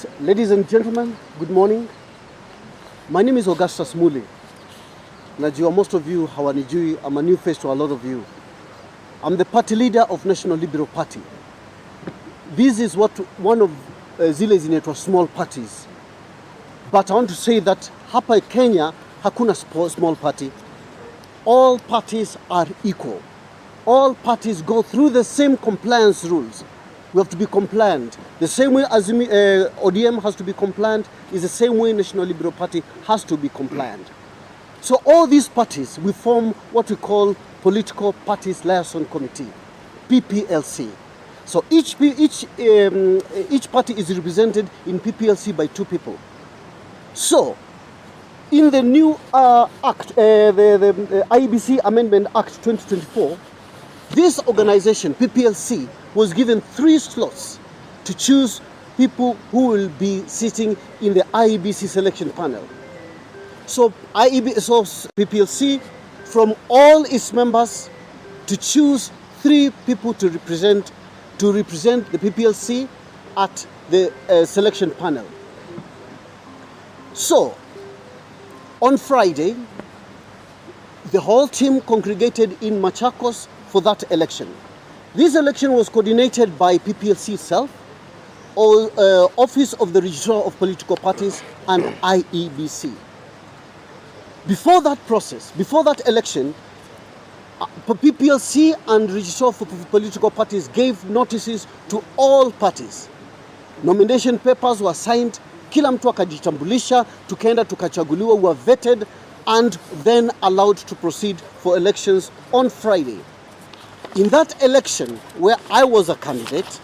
right, ladies and gentlemen, good morning. My name is Augustus Muli. Najua most of you hawanijui. I'm a new face to a lot of you. I'm the party leader of National Liberal Party. This is what one of zile zinaitwa small parties. But I want to say that hapa Kenya hakuna small party. All parties are equal. All parties go through the same compliance rules. We have to be compliant. The same way Azimio, ODM has to be compliant is the same way National Liberal Party has to be compliant. So all these parties, we form what we call Political Parties Liaison Committee, PPLC. So each party is represented in PPLC by 2 people. So in the new act, the Iebc Amendment Act 2024, this organization, PPLC, was given 3 slots to choose people who will be sitting in the Iebc selection panel. So PPLC, from all its members, to choose 3 people to represent the PPLC at the selection panel. So on Friday, the whole team congregated in Machakos for that election. This election was coordinated by PPLC itself, Office of the Registrar of Political Parties, and Iebc. Before that process, before that election, PPLC and Registrar for Political Parties gave notices to all parties. Nomination papers were signed, kila mtu akajitambulisha, tukaenda tukachaguliwa, were vetted, and then allowed to proceed for elections on Friday. In that election, where I was a candidate,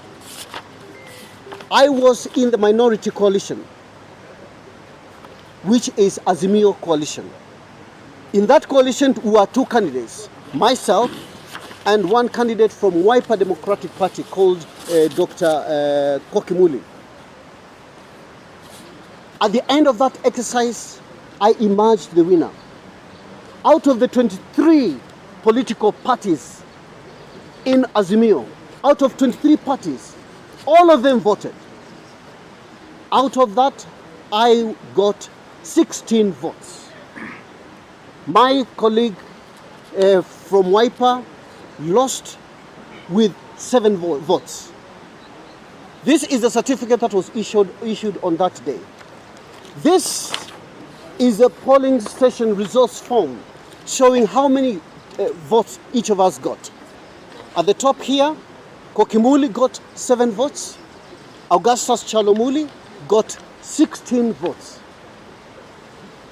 I was in the minority coalition, which is Azimio coalition. In that coalition, we were 2 candidates, myself and 1 candidate from Wiper Democratic Party called Dr. Kokimuli. At the end of that exercise, I emerged the winner. Out of the 23 political parties in Azimio, out of 23 parties, all of them voted. Out of that, I got 16 votes. My colleague from Wiper lost with 7 votes. This is the certificate that was issued on that day. This is a polling station results form showing how many votes each of us got. At the top here, Kokimuli got 7 votes. Augustus Chalomuli got 16 votes.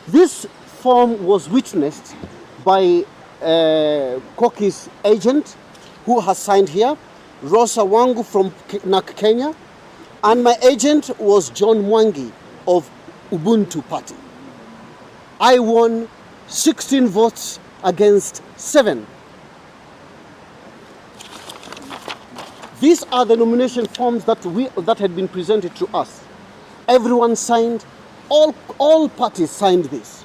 This form was witnessed by Koki's agent, who has signed here, Rosa Wangu from NAK Kenya, and my agent was John Mwangi of Ubuntu Party. I won 16 votes against 7. These are the nomination forms that had been presented to us. Everyone signed, all parties signed this.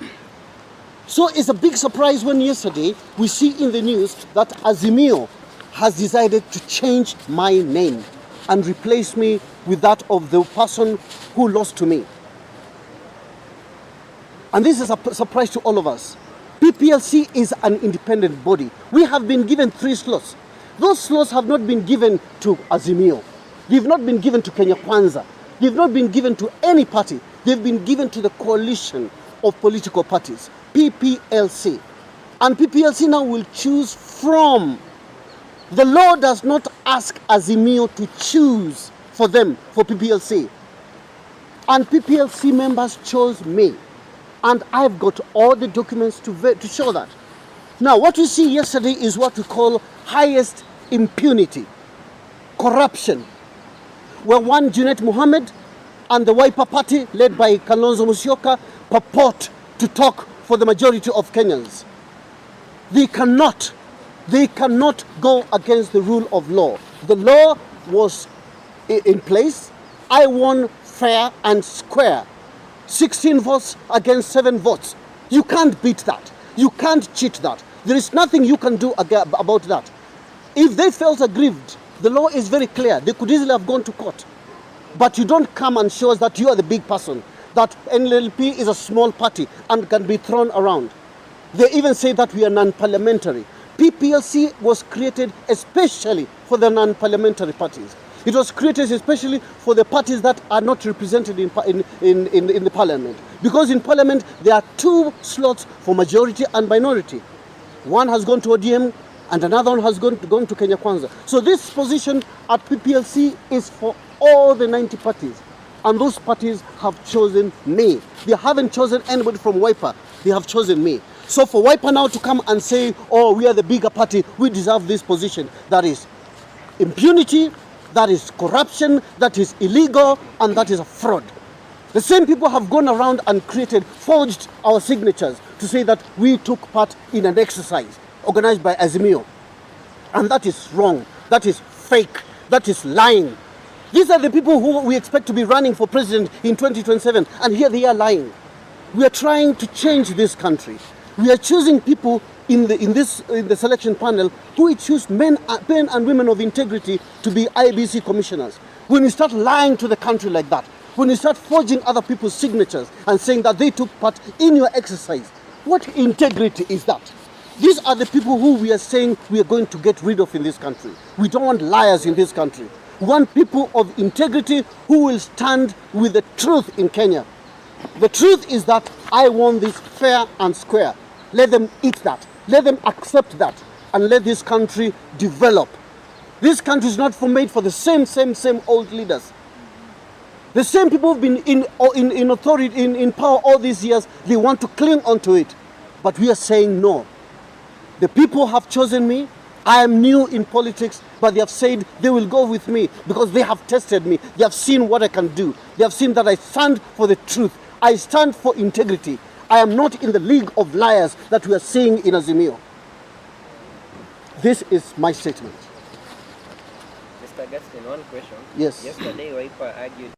So it's a big surprise when yesterday we see in the news that Azimio has decided to change my name and replace me with that of the person who lost to me. And this is a surprise to all of us. PPLC is an independent body. We have been given 3 slots. Those slots have not been given to Azimio. They've not been given to Kenya Kwanza. They've not been given to any party. They've been given to the coalition of political parties, PPLC. And PPLC now will choose from. The law does not ask Azimio to choose for them, for PPLC. And PPLC members chose me. And I've got all the documents to show that. Now, what you see yesterday is what we call highest impunity, corruption, where one Junet Mohammed and the Wiper Party, led by Kalonzo Musyoka, purport to talk for the majority of Kenyans. They cannot go against the rule of law. The law was in place. I won fair and square. 16 votes against 7 votes. You can't beat that. You can't cheat that. There is nothing you can do about that. If they felt aggrieved, the law is very clear. They could easily have gone to court. but you don't come and show us that you are the big person, that NLP is a small party and can be thrown around. They even say that we are non-parliamentary. PPLC was created especially for the non-parliamentary parties. It was created especially for the parties that are not represented in the parliament. Because in parliament, there are 2 slots for majority and minority. One has gone to ODM and another one has gone to Kenya Kwanza. So this position at PPLC is for all the 90 parties. And those parties have chosen me. They haven't chosen anybody from Wiper. They have chosen me. So for Wiper now to come and say, oh, we are the bigger party, we deserve this position, that is impunity, that is corruption, that is illegal, and that is a fraud. The same people have gone around and forged our signatures to say that we took part in an exercise organized by Azimio. And that is wrong, that is fake, that is lying. These are the people who we expect to be running for president in 2027, and here they are lying. We are trying to change this country. We are choosing people in the selection panel who we choose men and women of integrity to be Iebc commissioners. When you start lying to the country like that, when you start forging other people's signatures and saying that they took part in your exercise, what integrity is that? These are the people who we are saying we are going to get rid of in this country. We don't want liars in this country. We want people of integrity who will stand with the truth in Kenya. The truth is that I want this fair and square. Let them eat that. Let them accept that. And let this country develop. This country is not made for the same old leaders. The same people who've been in authority, in power all these years, they want to cling onto it. But we are saying no. The people have chosen me. I am new in politics, but they have said they will go with me because they have tested me. They have seen what I can do. They have seen that I stand for the truth. I stand for integrity. I am not in the league of liars that we are seeing in Azimio. This is my statement. Mr. Augustine, one question. Yes. Yesterday, Wiper argued